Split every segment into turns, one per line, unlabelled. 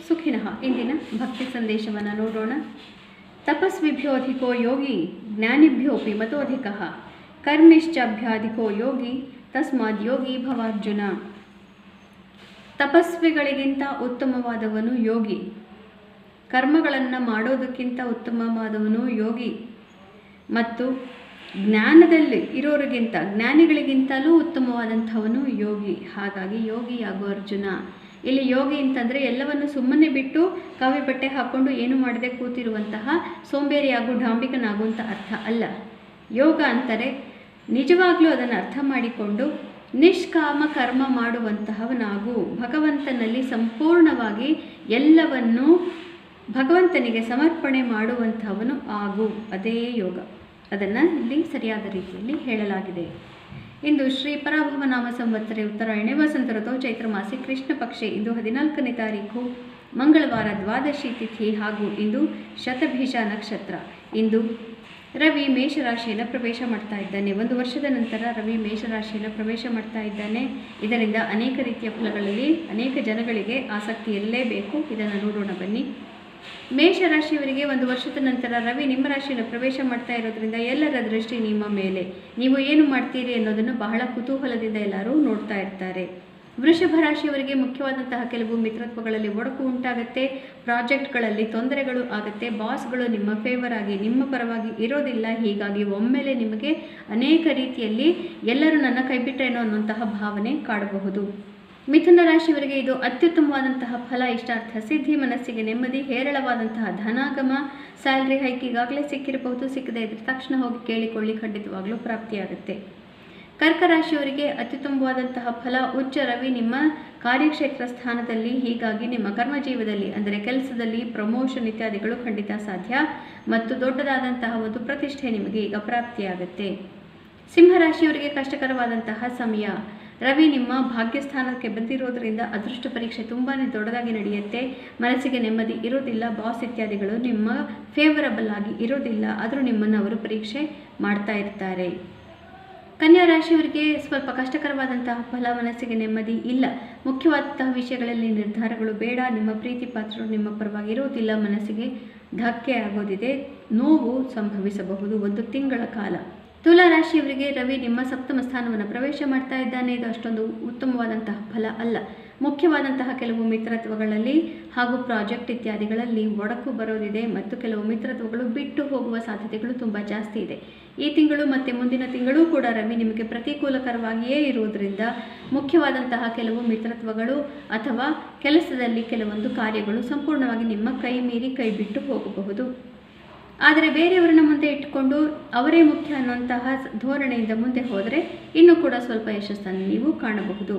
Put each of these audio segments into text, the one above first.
ಸುಖಿನಃ. ಇಂದಿನ ಭಕ್ತಿ ಸಂದೇಶವನ್ನು ನೋಡೋಣ. ತಪಸ್ವಿಭ್ಯೋಧಿಕೋ ಯೋಗಿ ಜ್ಞಾನಿಭ್ಯೋಪಿ ಮತೋಧಿಕಃ ಕರ್ಮಿಶ್ಚಾಭ್ಯಾಧಿಕೋ ಯೋಗಿ ತಸ್ಮಾದ್ ಯೋಗಿ ಭವಾರ್ಜುನ. ತಪಸ್ವಿಗಳಿಗಿಂತ ಉತ್ತಮವಾದವನು ಯೋಗಿ, ಕರ್ಮಗಳನ್ನು ಮಾಡೋದಕ್ಕಿಂತ ಉತ್ತಮವಾದವನು ಯೋಗಿ, ಮತ್ತು ಜ್ಞಾನದಲ್ಲಿ ಇರೋರಿಗಿಂತ ಜ್ಞಾನಿಗಳಿಗಿಂತಲೂ ಉತ್ತಮವಾದಂಥವನು ಯೋಗಿ. ಹಾಗಾಗಿ ಯೋಗಿಯಾಗೋ ಅರ್ಜುನ. ಇಲ್ಲಿ ಯೋಗಿ ಅಂತಂದರೆ ಎಲ್ಲವನ್ನು ಸುಮ್ಮನೆ ಬಿಟ್ಟು ಕಾವಿ ಬಟ್ಟೆ ಹಾಕ್ಕೊಂಡು ಏನು ಮಾಡದೆ ಕೂತಿರುವಂತಹ ಸೋಂಬೇರಿಯಾಗು ಡಾಂಬಿಕನಾಗುವಂಥ ಅರ್ಥ ಅಲ್ಲ. ಯೋಗ ಅಂತಾರೆ ನಿಜವಾಗ್ಲೂ ಅದನ್ನು ಅರ್ಥ ಮಾಡಿಕೊಂಡು ನಿಷ್ಕಾಮ ಕರ್ಮ ಮಾಡುವಂತಹವನಾಗು, ಭಗವಂತನಲ್ಲಿ ಸಂಪೂರ್ಣವಾಗಿ ಎಲ್ಲವನ್ನೂ ಭಗವಂತನಿಗೆ ಸಮರ್ಪಣೆ ಮಾಡುವಂಥವನು ಆಗು, ಅದೇ ಯೋಗ. ಅದನ್ನು ಇಲ್ಲಿ ಸರಿಯಾದ ರೀತಿಯಲ್ಲಿ ಹೇಳಲಾಗಿದೆ. ಇಂದು ಶ್ರೀ ಪರಾಭವ ನಾಮ ಸಂವತ್ಸರೆ ಉತ್ತರಾಯಣೆ ವಸಂತ ಋತು ಚೈತ್ರ ಮಾಸಿ ಕೃಷ್ಣ ಪಕ್ಷೆ. ಇಂದು 14ನೇ ತಾರೀಕು ಮಂಗಳವಾರ, ದ್ವಾದಶಿ ತಿಥಿ, ಹಾಗೂ ಇಂದು ಶತಭಿಷ ನಕ್ಷತ್ರ. ಇಂದು ರವಿ ಮೇಷರಾಶಿಯನ್ನು ಪ್ರವೇಶ ಮಾಡ್ತಾ ಇದ್ದಾನೆ. 1 ವರ್ಷದ ನಂತರ ರವಿ ಮೇಷರಾಶಿಯನ್ನು ಪ್ರವೇಶ ಮಾಡ್ತಾ ಇದ್ದಾನೆ. ಇದರಿಂದ ಅನೇಕ ರೀತಿಯ ಫಲಗಳಲ್ಲಿ ಅನೇಕ ಜನಗಳಿಗೆ ಆಸಕ್ತಿ ಇರಲೇಬೇಕು. ಇದನ್ನು ನೋಡೋಣ ಬನ್ನಿ. ಮೇಷರಾಶಿಯವರಿಗೆ 1 ವರ್ಷದ ನಂತರ ರವಿ ನಿಮ್ಮ ರಾಶಿಯನ್ನು ಪ್ರವೇಶ ಮಾಡ್ತಾ ಇರೋದ್ರಿಂದ ಎಲ್ಲರ ದೃಷ್ಟಿ ನಿಮ್ಮ ಮೇಲೆ. ನೀವು ಏನು ಮಾಡ್ತೀರಿ ಅನ್ನೋದನ್ನು ಬಹಳ ಕುತೂಹಲದಿಂದ ಎಲ್ಲರೂ ನೋಡ್ತಾ ಇರ್ತಾರೆ. ವೃಷಭ ರಾಶಿಯವರಿಗೆ ಮುಖ್ಯವಾದಂತಹ ಕೆಲವು ಮಿತ್ರತ್ವಗಳಲ್ಲಿ ಒಡಕು ಉಂಟಾಗುತ್ತೆ, ಪ್ರಾಜೆಕ್ಟ್ಗಳಲ್ಲಿ ತೊಂದರೆಗಳು ಆಗುತ್ತೆ, ಬಾಸ್ಗಳು ನಿಮ್ಮ ಫೇವರ್ ಆಗಿ ನಿಮ್ಮ ಪರವಾಗಿ ಇರೋದಿಲ್ಲ. ಹೀಗಾಗಿ ಒಮ್ಮೆಲೆ ನಿಮಗೆ ಅನೇಕ ರೀತಿಯಲ್ಲಿ ಎಲ್ಲರೂ ನನ್ನ ಕೈಬಿಟ್ರೇನೋ ಅನ್ನುವಂತಹ ಭಾವನೆ ಕಾಡಬಹುದು. ಮಿಥುನ ರಾಶಿಯವರಿಗೆ ಇದು ಅತ್ಯುತ್ತಮವಾದಂತಹ ಫಲ, ಇಷ್ಟಾರ್ಥ ಸಿದ್ಧಿ, ಮನಸ್ಸಿಗೆ ನೆಮ್ಮದಿ, ಹೇರಳವಾದಂತಹ ಧನಾಗಮ, ಸ್ಯಾಲ್ರಿ ಹೈಕ್ ಈಗಾಗಲೇ ಸಿಕ್ಕಿರಬಹುದು, ಸಿಕ್ಕದೇ ಇದ್ರೆ ತಕ್ಷಣ ಹೋಗಿ ಕೇಳಿಕೊಳ್ಳಿ, ಖಂಡಿತವಾಗ್ಲೂ ಪ್ರಾಪ್ತಿಯಾಗುತ್ತೆ. ಕರ್ಕ ರಾಶಿಯವರಿಗೆ ಅತ್ಯುತ್ತಮವಾದಂತಹ ಫಲ, ಉಚ್ಚ ರವಿ ನಿಮ್ಮ ಕಾರ್ಯಕ್ಷೇತ್ರ ಸ್ಥಾನದಲ್ಲಿ. ಹೀಗಾಗಿ ನಿಮ್ಮ ಕರ್ಮಜೀವದಲ್ಲಿ ಅಂದರೆ ಕೆಲಸದಲ್ಲಿ ಪ್ರಮೋಷನ್ ಇತ್ಯಾದಿಗಳು ಖಂಡಿತ ಸಾಧ್ಯ, ಮತ್ತು ದೊಡ್ಡದಾದಂತಹ ಒಂದು ಪ್ರತಿಷ್ಠೆ ನಿಮಗೆ ಈಗ ಪ್ರಾಪ್ತಿಯಾಗುತ್ತೆ. ಸಿಂಹರಾಶಿಯವರಿಗೆ ಕಷ್ಟಕರವಾದಂತಹ ಸಮಯ. ರವಿ ನಿಮ್ಮ ಭಾಗ್ಯಸ್ಥಾನಕ್ಕೆ ಬಂದಿರೋದ್ರಿಂದ ಅದೃಷ್ಟ ಪರೀಕ್ಷೆ ತುಂಬಾ ದೊಡ್ಡದಾಗಿ ನಡೆಯುತ್ತೆ. ಮನಸ್ಸಿಗೆ ನೆಮ್ಮದಿ ಇರೋದಿಲ್ಲ, ಬಾಸ್ ಇತ್ಯಾದಿಗಳು ನಿಮ್ಮ ಫೇವರಬಲ್ ಆಗಿ ಇರೋದಿಲ್ಲ, ಆದರೂ ನಿಮ್ಮನ್ನು ಅವರು ಪರೀಕ್ಷೆ ಮಾಡ್ತಾ ಇರ್ತಾರೆ. ಕನ್ಯಾ ರಾಶಿಯವರಿಗೆ ಸ್ವಲ್ಪ ಕಷ್ಟಕರವಾದಂತಹ ಫಲ, ಮನಸ್ಸಿಗೆ ನೆಮ್ಮದಿ ಇಲ್ಲ, ಮುಖ್ಯವಾದಂತಹ ವಿಷಯಗಳಲ್ಲಿ ನಿರ್ಧಾರಗಳು ಬೇಡ, ನಿಮ್ಮ ಪ್ರೀತಿ ಪಾತ್ರರು ನಿಮ್ಮ ಪರವಾಗಿ ಇರೋದಿಲ್ಲ, ಮನಸ್ಸಿಗೆ ಧಕ್ಕೆ ಆಗೋದಿದೆ, ನೋವು ಸಂಭವಿಸಬಹುದು 1 ತಿಂಗಳ ಕಾಲ. ತುಲಾ ರಾಶಿಯವರಿಗೆ ರವಿ ನಿಮ್ಮ ಸಪ್ತಮ ಸ್ಥಾನವನ್ನು ಪ್ರವೇಶ ಮಾಡ್ತಾ ಇದ್ದಾನೆ. ಇದು ಅಷ್ಟೊಂದು ಉತ್ತಮವಾದಂತಹ ಫಲ ಅಲ್ಲ. ಮುಖ್ಯವಾದಂತಹ ಕೆಲವು ಮಿತ್ರತ್ವಗಳಲ್ಲಿ ಹಾಗೂ ಪ್ರಾಜೆಕ್ಟ್ ಇತ್ಯಾದಿಗಳಲ್ಲಿ ಒಡಕು ಬರೋದಿದೆ, ಮತ್ತು ಕೆಲವು ಮಿತ್ರತ್ವಗಳು ಬಿಟ್ಟು ಹೋಗುವ ಸಾಧ್ಯತೆಗಳು ತುಂಬ ಜಾಸ್ತಿ ಇದೆ. ಈ ತಿಂಗಳು ಮತ್ತು ಮುಂದಿನ ತಿಂಗಳೂ ಕೂಡ ರವಿ ನಿಮಗೆ ಪ್ರತಿಕೂಲಕರವಾಗಿಯೇ ಇರುವುದರಿಂದ ಮುಖ್ಯವಾದಂತಹ ಕೆಲವು ಮಿತ್ರತ್ವಗಳು ಅಥವಾ ಕೆಲಸದಲ್ಲಿ ಕೆಲವೊಂದು ಕಾರ್ಯಗಳು ಸಂಪೂರ್ಣವಾಗಿ ನಿಮ್ಮ ಕೈ ಮೀರಿ ಕೈ ಬಿಟ್ಟು ಹೋಗಬಹುದು. ಆದರೆ ಬೇರೆಯವರನ್ನ ಮುಂದೆ ಇಟ್ಟುಕೊಂಡು ಅವರೇ ಮುಖ್ಯ ಅನ್ನುವಂತಹ ಧೋರಣೆಯಿಂದ ಮುಂದೆ ಹೋದರೆ ಇನ್ನೂ ಕೂಡ ಸ್ವಲ್ಪ ಯಶಸ್ಸನ್ನು ನೀವು ಕಾಣಬಹುದು.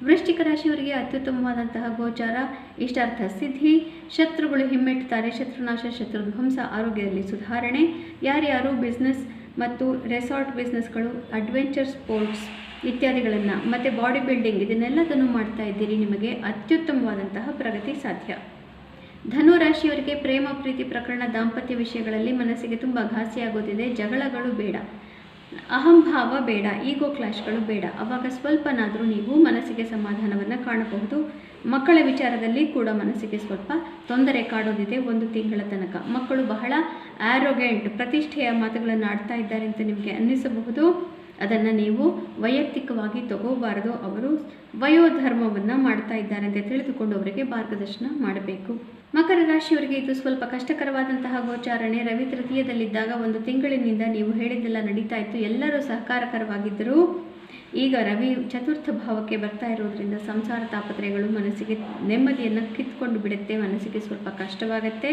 ವೃಶ್ಚಿಕ ರಾಶಿಯವರಿಗೆ ಅತ್ಯುತ್ತಮವಾದಂತಹ ಗೋಚಾರ, ಇಷ್ಟಾರ್ಥ ಸಿದ್ಧಿ, ಶತ್ರುಗಳು ಹಿಮ್ಮೆಟ್ಟುತ್ತಾರೆ, ಶತ್ರುನಾಶ, ಶತ್ರುಧ್ವಂಸ, ಆರೋಗ್ಯದಲ್ಲಿ ಸುಧಾರಣೆ. ಯಾರ್ಯಾರು ಬಿಸ್ನೆಸ್ ಮತ್ತು ರೆಸಾರ್ಟ್ ಬಿಸ್ನೆಸ್ಗಳು, ಅಡ್ವೆಂಚರ್ ಸ್ಪೋರ್ಟ್ಸ್ ಇತ್ಯಾದಿಗಳನ್ನು ಮತ್ತು ಬಾಡಿ ಬಿಲ್ಡಿಂಗ್ ಇದನ್ನೆಲ್ಲದನ್ನು ಮಾಡ್ತಾ ಇದ್ದೀರಿ, ನಿಮಗೆ ಅತ್ಯುತ್ತಮವಾದಂತಹ ಪ್ರಗತಿ ಸಾಧ್ಯ. ಧನು ರಾಶಿಯವರಿಗೆ ಪ್ರೇಮ, ಪ್ರೀತಿ ಪ್ರಕರಣ, ದಾಂಪತ್ಯ ವಿಷಯಗಳಲ್ಲಿ ಮನಸ್ಸಿಗೆ ತುಂಬ ಘಾಸಿಯಾಗೋದಿದೆ. ಜಗಳಗಳು ಬೇಡ, ಅಹಂಭಾವ ಬೇಡ, ಈಗೋ ಕ್ಲಾಶ್ಗಳು ಬೇಡ. ಆವಾಗ ಸ್ವಲ್ಪನಾದರೂ ನೀವು ಮನಸ್ಸಿಗೆ ಸಮಾಧಾನವನ್ನು ಕಾಣಬಹುದು. ಮಕ್ಕಳ ವಿಚಾರದಲ್ಲಿ ಕೂಡ ಮನಸ್ಸಿಗೆ ಸ್ವಲ್ಪ ತೊಂದರೆ ಕಾಡೋದಿದೆ 1 ತಿಂಗಳ ತನಕ. ಮಕ್ಕಳು ಬಹಳ ಆ್ಯರೋಗೆಂಟ್, ಪ್ರತಿಷ್ಠೆಯ ಮಾತುಗಳನ್ನು ಆಡ್ತಾ ಇದ್ದಾರೆ ಅಂತ ನಿಮಗೆ ಅನ್ನಿಸಬಹುದು. ಅದನ್ನು ನೀವು ವೈಯಕ್ತಿಕವಾಗಿ ತಗೋಬಾರದು. ಅವರು ವಯೋಧರ್ಮವನ್ನು ಮಾಡ್ತಾ ಇದ್ದಾರೆ ಅಂತ ತಿಳಿದುಕೊಂಡು ಅವರಿಗೆ ಮಾರ್ಗದರ್ಶನ ಮಾಡಬೇಕು. ಮಕರ ರಾಶಿಯವರಿಗೆ ಇದು ಸ್ವಲ್ಪ ಕಷ್ಟಕರವಾದಂತಹ ಗೋಚಾರಣೆ. ರವಿ ತೃತೀಯದಲ್ಲಿದ್ದಾಗ 1 ತಿಂಗಳಿನಿಂದ ನೀವು ಹೇಳಿದ್ದೆಲ್ಲ ನಡೀತಾ ಇತ್ತು, ಎಲ್ಲರೂ ಸಹಕಾರಕರವಾಗಿದ್ದರೂ ಈಗ ರವಿ ಚತುರ್ಥ ಭಾವಕ್ಕೆ ಬರ್ತಾ ಇರೋದ್ರಿಂದ ಸಂಸಾರ ತಾಪತ್ರಯಗಳು ಮನಸ್ಸಿಗೆ ನೆಮ್ಮದಿಯನ್ನು ಕಿತ್ಕೊಂಡು ಬಿಡುತ್ತೆ, ಮನಸ್ಸಿಗೆ ಸ್ವಲ್ಪ ಕಷ್ಟವಾಗುತ್ತೆ.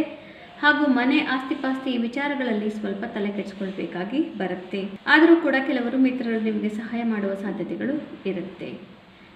ಹಾಗೂ ಮನೆ, ಆಸ್ತಿಪಾಸ್ತಿ ಈ ವಿಚಾರಗಳಲ್ಲಿ ಸ್ವಲ್ಪ ತಲೆ ಕೆಡಿಸ್ಕೊಳ್ಬೇಕಾಗಿ ಬರುತ್ತೆ. ಆದರೂ ಕೂಡ ಕೆಲವರು ಮಿತ್ರರು ನಿಮಗೆ ಸಹಾಯ ಮಾಡುವ ಸಾಧ್ಯತೆಗಳು ಇರುತ್ತೆ.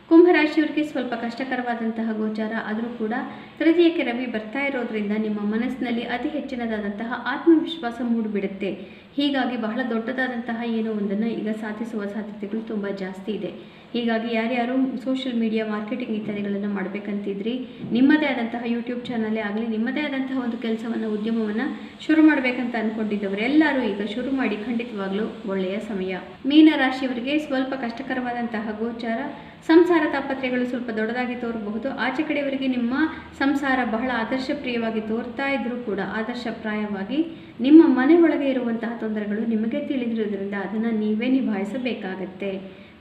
ಕುಂಭರಾಶಿಯವರಿಗೆ ಸ್ವಲ್ಪ ಕಷ್ಟಕರವಾದಂತಹ ಗೋಚಾರ, ಆದರೂ ಕೂಡ ತೃತೀಯಕ್ಕೆ ರವಿ ಬರ್ತಾ ಇರೋದ್ರಿಂದ ನಿಮ್ಮ ಮನಸ್ಸಿನಲ್ಲಿ ಅತಿ ಹೆಚ್ಚಿನದಾದಂತಹ ಆತ್ಮವಿಶ್ವಾಸ ಮೂಡಿಬಿಡುತ್ತೆ. ಹೀಗಾಗಿ ಬಹಳ ದೊಡ್ಡದಾದಂತಹ ಏನೋ ಒಂದನ್ನು ಈಗ ಸಾಧಿಸುವ ಸಾಧ್ಯತೆಗಳು ತುಂಬ ಜಾಸ್ತಿ ಇದೆ. ಹೀಗಾಗಿ ಯಾರ್ಯಾರು ಸೋಷಿಯಲ್ ಮೀಡಿಯಾ ಮಾರ್ಕೆಟಿಂಗ್ ಇತ್ಯಾದಿಗಳನ್ನು ಮಾಡಬೇಕಂತಿದ್ರಿ, ನಿಮ್ಮದೇ ಆದಂತಹ ಯೂಟ್ಯೂಬ್ ಚಾನಲೇ ಆಗಲಿ, ನಿಮ್ಮದೇ ಆದಂತಹ ಒಂದು ಕೆಲಸವನ್ನು ಉದ್ಯಮವನ್ನು ಶುರು ಮಾಡಬೇಕಂತ ಅಂದ್ಕೊಂಡಿದ್ದವರೆಲ್ಲರೂ ಈಗ ಶುರು ಮಾಡಿ, ಖಂಡಿತವಾಗ್ಲೂ ಒಳ್ಳೆಯ ಸಮಯ. ಮೀನರಾಶಿಯವರಿಗೆ ಸ್ವಲ್ಪ ಕಷ್ಟಕರವಾದಂತಹ ಗೋಚಾರ. ಸಂಸಾರ ತಾಪತ್ರೆಗಳು ಸ್ವಲ್ಪ ದೊಡ್ಡದಾಗಿ ತೋರಬಹುದು. ಆಚೆ ಕಡೆಯವರಿಗೆ ನಿಮ್ಮ ಸಂಸಾರ ಬಹಳ ಆದರ್ಶಪ್ರಿಯವಾಗಿ ತೋರ್ತಾ ಇದ್ರೂ ಕೂಡ ಆದರ್ಶಪ್ರಾಯವಾಗಿ ನಿಮ್ಮ ಮನೆ ಒಳಗೆ ಇರುವಂತಹ ತೊಂದರೆಗಳು ನಿಮಗೆ ತಿಳಿದಿರುವುದರಿಂದ ಅದನ್ನು ನೀವೇ ನಿಭಾಯಿಸಬೇಕಾಗತ್ತೆ.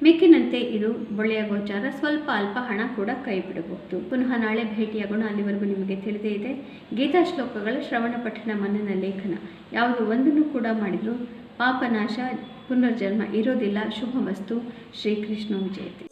ಮಿಕ್ಕಿನಂತೆ ಇದು ಒಳ್ಳೆಯ ಗೋಚಾರ. ಸ್ವಲ್ಪ ಅಲ್ಪ ಹಣ ಕೂಡ ಕೈ ಬಿಡಬಹುದು. ಪುನಃ ನಾಳೆ ಭೇಟಿಯಾಗೋಣ. ಅಲ್ಲಿವರೆಗೂ ನಿಮಗೆ ತಿಳಿದೇ ಇದೆ ಗೀತಾ ಶ್ಲೋಕಗಳ ಶ್ರವಣ ಪಠಣ ಮನನ ಲೇಖನ ಯಾವುದು ಒಂದನ್ನು ಕೂಡ ಮಾಡಿದರೂ ಪಾಪನಾಶ ಪುನರ್ಜನ್ಮ ಇರೋದಿಲ್ಲ. ಶುಭಮಸ್ತು. ಶ್ರೀಕೃಷ್ಣ ಜಯತೆ.